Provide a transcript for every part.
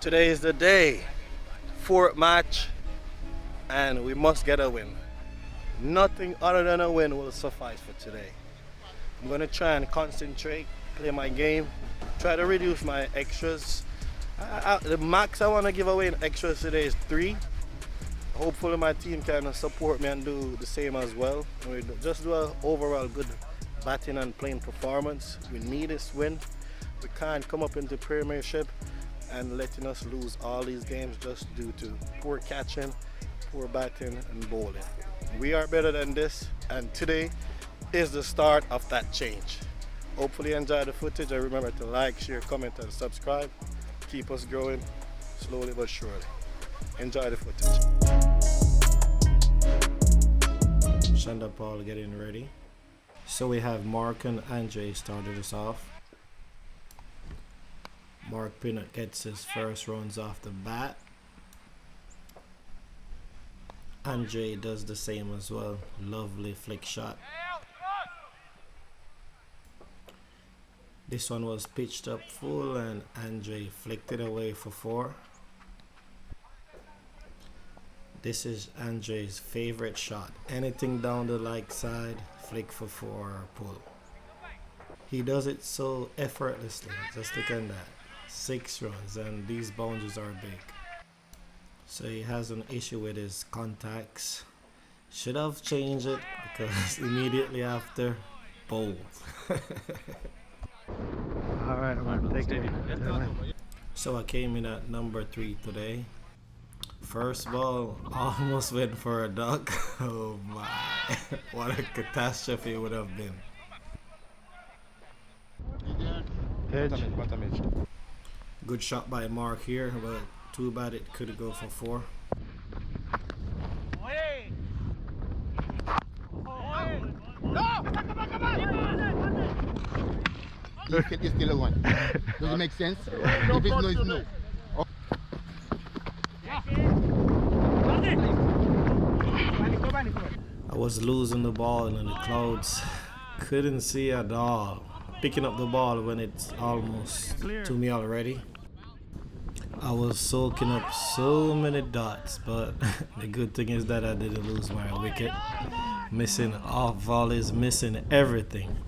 Today is the day. Fourth match, and we must get a win. Nothing other than a win will suffice for today. I'm gonna try and concentrate, play my game, try to reduce my extras. The max I want to give away in extras today is 3. Hopefully my team can support me and do the same as well. We just do an overall good batting and playing performance. We need this win. We can't come up into Premiership and letting us lose all these games just due to poor catching, poor batting and bowling. We are better than this, and today is the start of that change. Hopefully you enjoy the footage, and remember to like, share, comment and subscribe. Keep us growing slowly but surely. Enjoy the footage. CHANDERPAUL getting ready. So we have Mark and Andre started us off. Mark Pinnock gets his first runs off the bat. Andre does the same as well. Lovely flick shot. This one was pitched up full and Andre flicked it away for 4. This is Andre's favorite shot. Anything down the leg side, flick for 4 or pull. He does it so effortlessly. Just look at that. 6 runs, and these boundaries are big. So he has an issue with his contacts. Should have changed it because immediately after, bold. Alright, man, take it. So I came in at number 3 today. First ball, almost went for a duck. Oh my, what a catastrophe it would have been. Edge. Good shot by Mark here, but too bad it could go for 4. It's still a 1. Does it make sense? If it's no, it's no. I was losing the ball in the clouds. Couldn't see at all. Picking up the ball when it's almost to me already. I was soaking up so many dots, but the good thing is that I didn't lose my wicket. Missing off volleys, missing everything.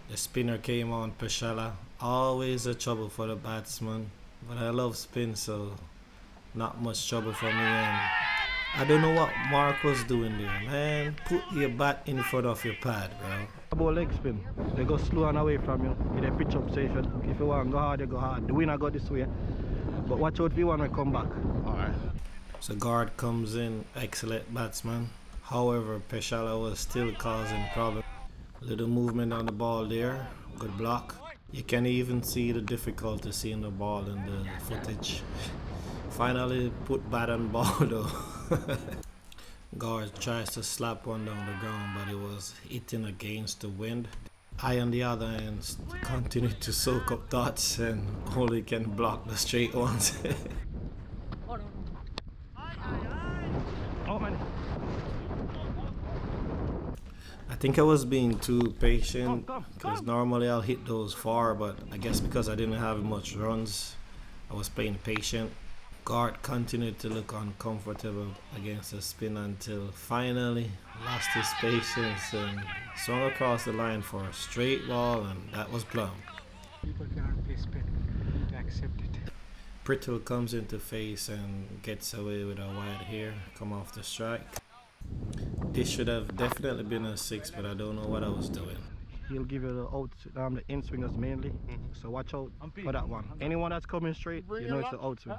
The spinner came on, Peshala. Always a trouble for the batsman, but I love spin, so not much trouble for me. And I don't know what Mark was doing there, man. Put your bat in front of your pad, bro. About leg spin, they go slow and away from you. They pitch up, so if you want to go hard, you go hard. The winner go this way, but watch out if you want to come back. Alright. So guard comes in, excellent batsman. However, Peshala was still causing problems. Little movement on the ball there, good block. You can even see the difficulty seeing the ball in the footage. Finally put bat on ball though. Guard tries to slap one down the ground, but it was hitting against the wind. I on the other end continue to soak up dots and only can block the straight ones. I think I was being too patient because normally I'll hit those far, but I guess because I didn't have much runs, I was playing patient. Guard continued to look uncomfortable against the spin until finally lost his patience and swung across the line for a straight ball, and that was plumb. People cannot play spin. You need to accept it. Prittle comes into face and gets away with a wide here, come off the strike. This should have definitely been a 6, but I don't know what I was doing. He'll give you the out, the in swingers mainly, so watch out for that one. Anyone that's coming straight, you know it's the out swing.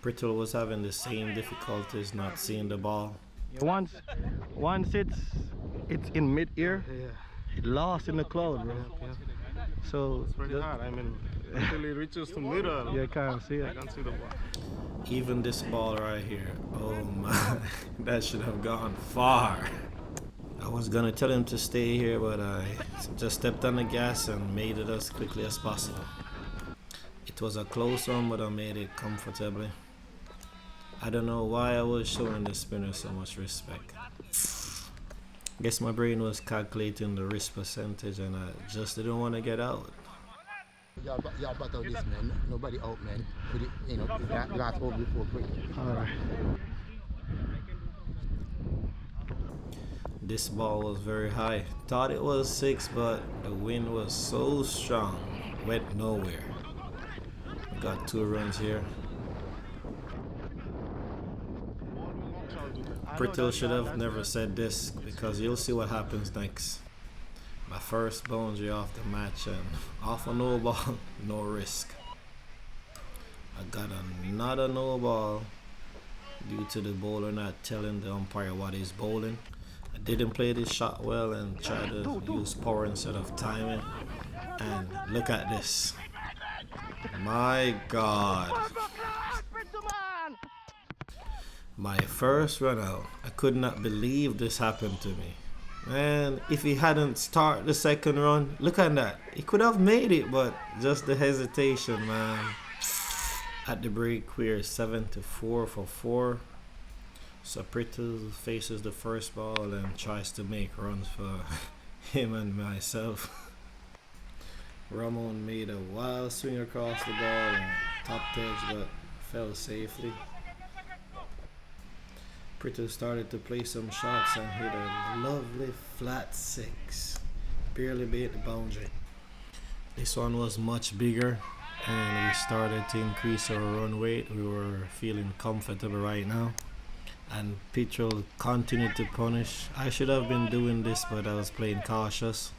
Prittle was having the same difficulties not seeing the ball. Once it's in mid-air, it lost in the cloud, bro. So it's pretty hard. I mean, until it reaches to middle, you can't see it. I can't see the ball. Even this ball right here, oh my, that should have gone far. I was gonna tell him to stay here, but I just stepped on the gas and made it as quickly as possible. It was a close one, but I made it comfortably. I don't know why I was showing the spinner so much respect. Guess my brain was calculating the risk percentage and I just didn't want to get out. Y'all battle this, man. Nobody out, man. With it, you know, last over before quick. Alright. This ball was very high. Thought it was 6, but the wind was so strong. Went nowhere. We got 2 runs here. Pritil should have never said this because you'll see what happens next. My first boundary off the match and off a no ball, no risk. I got another no ball due to the bowler not telling the umpire what he's bowling. I didn't play this shot well and tried to use power instead of timing. And look at this. My God. My first run out. I could not believe this happened to me. Man, if he hadn't started the second run, look at that. He could have made it, but just the hesitation, man. At the break, we're 7-4 for 4. So Pritil faces the first ball and tries to make runs for him and myself. Ramon made a wild swing across the ball and topped edge, but fell safely. Pritil started to play some shots and hit a lovely flat 6. Barely beat the boundary. This one was much bigger and we started to increase our run rate. We were feeling comfortable right now. And Pritil continued to punish. I should have been doing this, but I was playing cautious.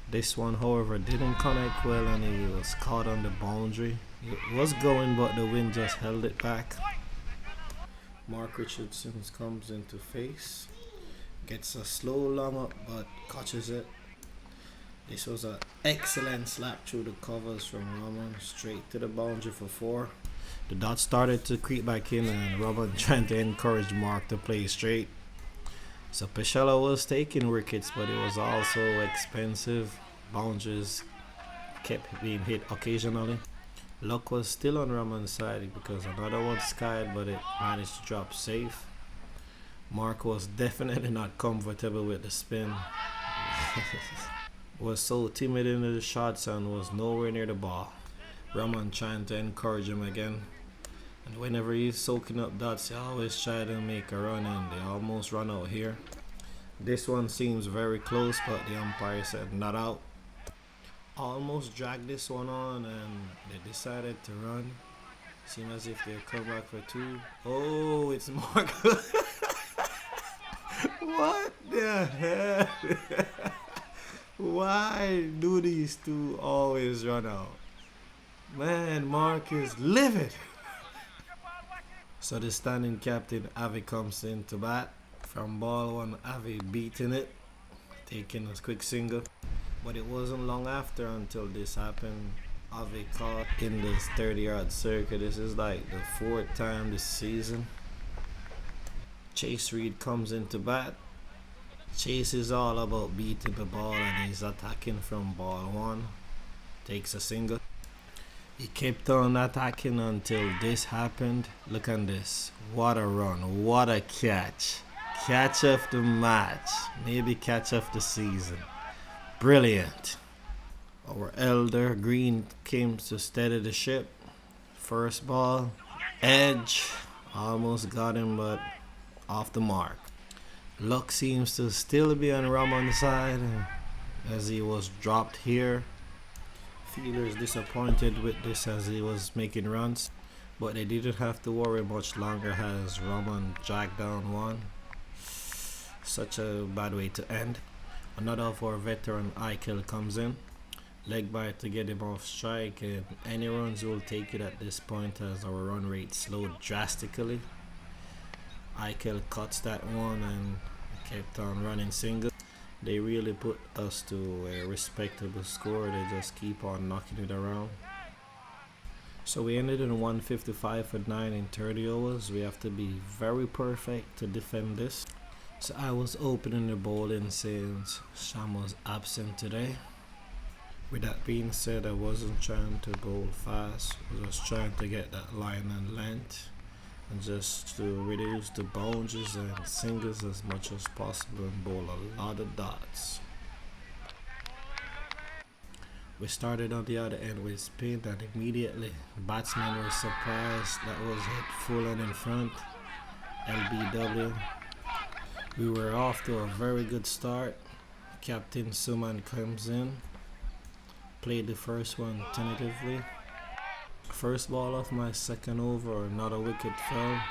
This one, however, didn't connect well and he was caught on the boundary. It was going, but the wind just held it back. Mark Richardson comes into face, gets a slow long up but catches it. This was an excellent slap through the covers from Raman, straight to the boundary for 4. The dot started to creep back in and Raman trying to encourage Mark to play straight. So Peshala was taking wickets, but it was also expensive. Boundaries kept being hit occasionally. Luck was still on Raman's side because another one skied, but it managed to drop safe. Mark was definitely not comfortable with the spin. Was so timid in the shots and was nowhere near the ball. Raman trying to encourage him again. And whenever he's soaking up dots, he always try to make a run and they almost run out here. This one seems very close, but the umpire said not out. Almost dragged this one on and they decided to run. Seems as if they'll come back for 2. Oh, it's Mark. What the hell? Why do these 2 always run out? Man, Mark is livid. So the standing captain Avi comes in to bat. From ball 1, Avi beating it, taking a quick single. But it wasn't long after until this happened. Avi caught in this 30-yard circle. This is like the 4th time this season. Chase Reed comes into bat. Chase is all about beating the ball and he's attacking from ball 1. Takes a single. He kept on attacking until this happened. Look at this. What a run. What a catch. Catch of the match. Maybe catch of the season. Brilliant. Our elder Green came to steady the ship. First ball. Edge. Almost got him, but off the mark. Luck seems to still be on Ramon's side as he was dropped here. Fielders disappointed with this as he was making runs, but they didn't have to worry much longer as Raman dragged down 1. Such a bad way to end. Another of our veteran Eichel comes in. Leg bite to get him off strike, and any runs will take it at this point as our run rate slowed drastically. Eichel cuts that one and kept on running singles. They really put us to a respectable score. They just keep on knocking it around. So we ended in 155 for 9 in 30 overs. We have to be very perfect to defend this. So I was opening the bowling since Sham was absent today. With that being said, I wasn't trying to bowl fast. I was trying to get that line and length and just to reduce the boundaries and singles as much as possible and bowl a lot of dots. We started on the other end with spin, and immediately batsmen were surprised that was hit full and in front. LBW. We were off to a very good start. Captain Suman comes in, played the first one tentatively. First ball of my second over, another wicket fell.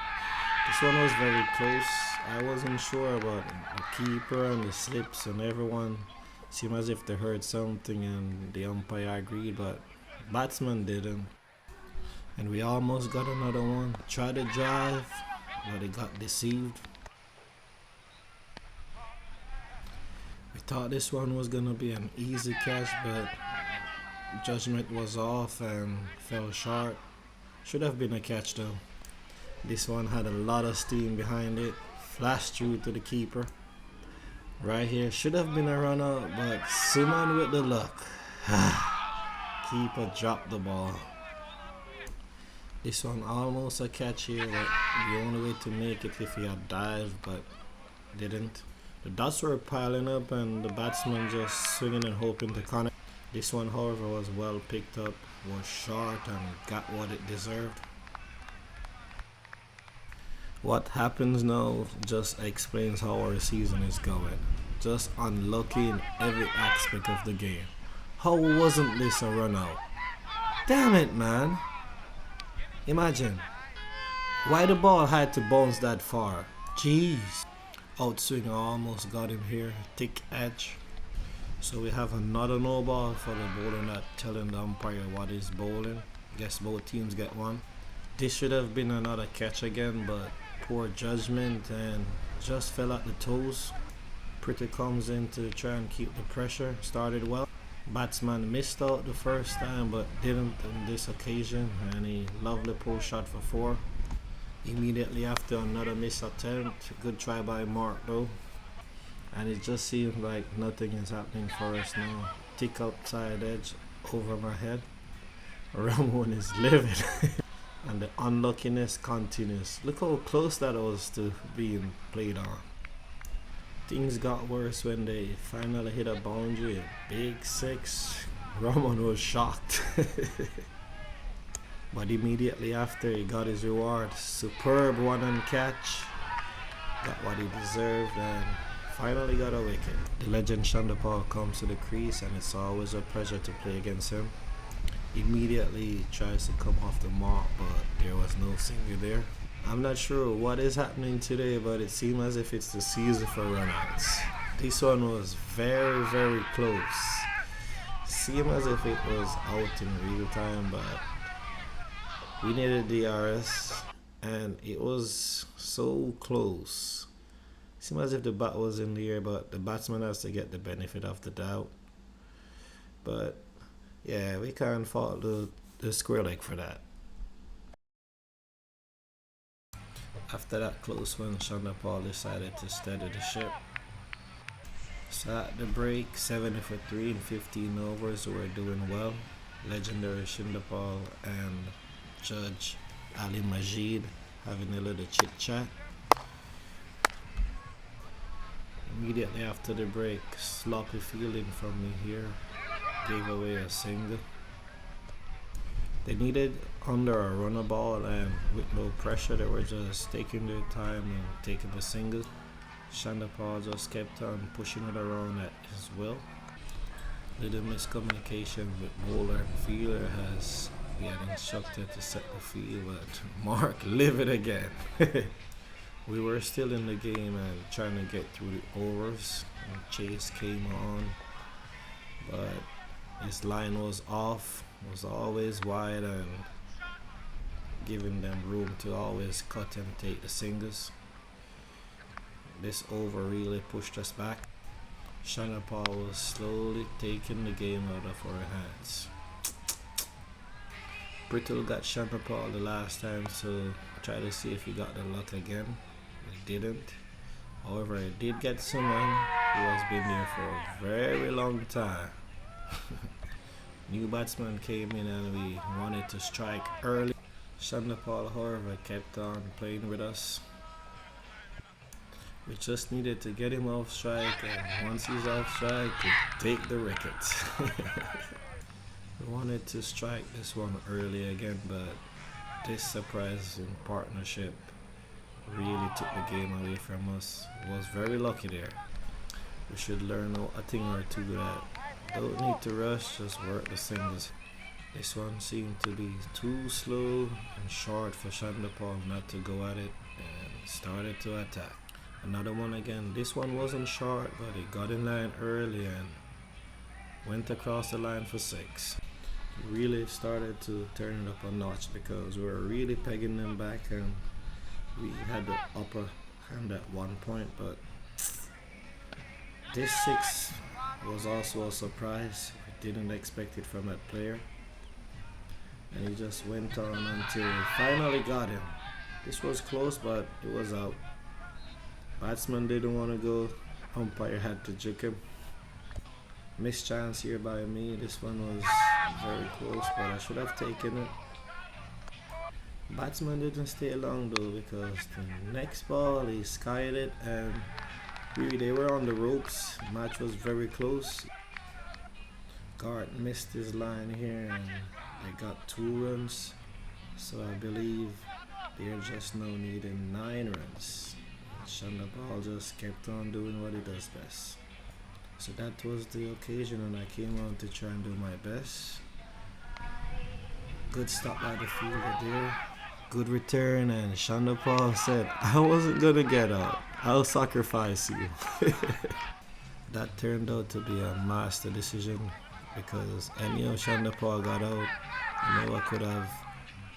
This one was very close. I wasn't sure about the keeper and the slips, and everyone seemed as if they heard something and the umpire agreed, but batsman didn't. And we almost got another one. Tried to drive, but it got deceived. We thought this one was gonna be an easy catch, but judgment was off and fell short. Should have been a catch though. This one had a lot of steam behind it. Flashed through to the keeper. Right here should have been a run out, but Suman with the luck. Keeper dropped the ball. This one almost a catch here, but the only way to make it if he had dived, but didn't. The dots were piling up and the batsman just swinging and hoping to connect. This one, however, was well picked up, was short and got what it deserved. What happens now just explains how our season is going. Just unlucky in every aspect of the game. How wasn't this a run out? Damn it, man. Imagine. Why the ball had to bounce that far? Jeez. Outswing almost got him here. Thick edge. So we have another no ball for the bowler not telling the umpire what is bowling. Guess both teams get one. This should have been another catch again, but poor judgment and just fell at the toes. Pretty comes in to try and keep the pressure. Started well. Batsman missed out the first time but didn't on this occasion, and a lovely pull shot for 4. Immediately after, another missed attempt. Good try by Mark though. And it just seems like nothing is happening for us now. Tick outside edge over my head. Ramon is livid. And the unluckiness continues. Look how close that was to being played on. Things got worse when they finally hit a boundary. A big 6. Ramon was shocked. But immediately after, he got his reward. Superb one and catch. Got what he deserved and finally got a wicket. The legend CHANDERPAUL comes to the crease, and it's always a pleasure to play against him. Immediately tries to come off the mark, but there was no single there. I'm not sure what is happening today, but it seems as if it's the season for runouts. This one was very, very close. Seemed as if it was out in real time, but we needed DRS, and it was so close. Seemed as if the bat was in the air, but the batsman has to get the benefit of the doubt. But yeah, we can't fault the square leg for that. After that close one, CHANDERPAUL decided to steady the ship. So at the break, 70 for 3 in 15 overs, we were doing well. Legendary CHANDERPAUL and Judge Ali Majid having a little chit chat. Immediately after the break, sloppy fielding from me here. Gave away a single. They needed under a runner ball, and with no pressure they were just taking their time and taking the single. CHANDERPAUL just kept on pushing it around at his will. Little miscommunication with bowler and fielder has been instructed to set the field, but Mark livid again. We were still in the game and trying to get through the overs, and Chase came on, but his line was off, was always wide and giving them room to always cut and take the singles. This over really pushed us back. CHANDERPAUL was slowly taking the game out of our hands. Brittle got CHANDERPAUL the last time, so try to see if he got the luck again. He didn't. However, he did get someone who has been there for a very long time. New batsman came in and we wanted to strike early. CHANDERPAUL, however, kept on playing with us. We just needed to get him off strike, and once he's off strike, we take the wickets. Wanted to strike this one early again, but this surprising partnership really took the game away from us. Was very lucky there. We should learn a thing or two that don't need to rush, just work the singles. This one seemed to be too slow and short for CHANDERPAUL not to go at it and started to attack. Another one again. This one wasn't short, but he got in line early and went across the line for 6. Really started to turn it up a notch because we were really pegging them back and we had the upper hand at one point, but this 6 was also a surprise. We didn't expect it from that player, and he just went on until we finally got him. This was close, but it was out. Batsman didn't want to go, umpire had to juke him. Missed chance here by me. This one was very close, but I should have taken it. Batsman didn't stay long though, because the next ball he skied it and really they were on the ropes. Match was very close. Gart missed his line here and they got 2 runs, so I believe they're just now needing 9 runs. CHANDERPAUL just kept on doing what he does best. So that was the occasion, and I came on to try and do my best. Good stop by the fielder there. Good return, and CHANDERPAUL said, I wasn't gonna get out. I'll sacrifice you. That turned out to be a master decision, because anyhow CHANDERPAUL got out, I know I could have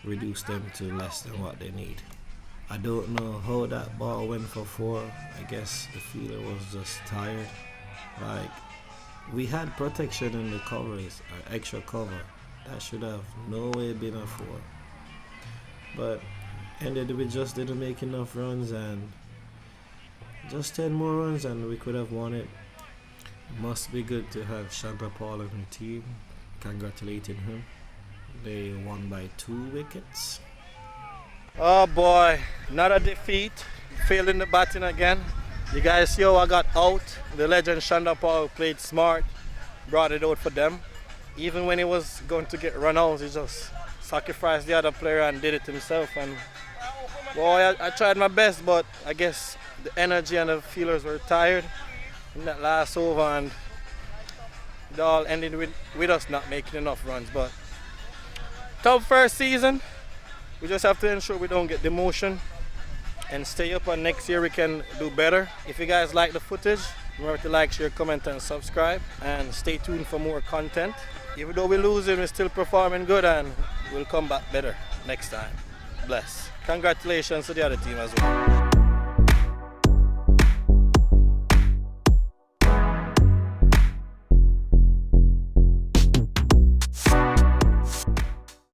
reduced them to less than what they need. I don't know how that ball went for 4. I guess the fielder was just tired. Like, we had protection in the covers, or extra cover. That should have no way been a 4. But ended we just didn't make enough runs, and just 10 more runs and we could have won it. Must be good to have CHANDERPAUL in the team. Congratulating him. They won by 2 wickets. Oh boy, another defeat. Failed in the batting again. You guys see how I got out? The legend CHANDERPAUL played smart, brought it out for them. Even when he was going to get run out, he just sacrificed the other player and did it himself. And boy, I tried my best, but I guess the energy and the fielders were tired in that last over, and it all ended with us not making enough runs. But tough first season. We just have to ensure we don't get demotion and stay up, and next year we can do better. If you guys like the footage, remember to like, share, comment and subscribe, and stay tuned for more content. Even though we're losing, we're still performing good, and we'll come back better next time. Bless. Congratulations to the other team as well.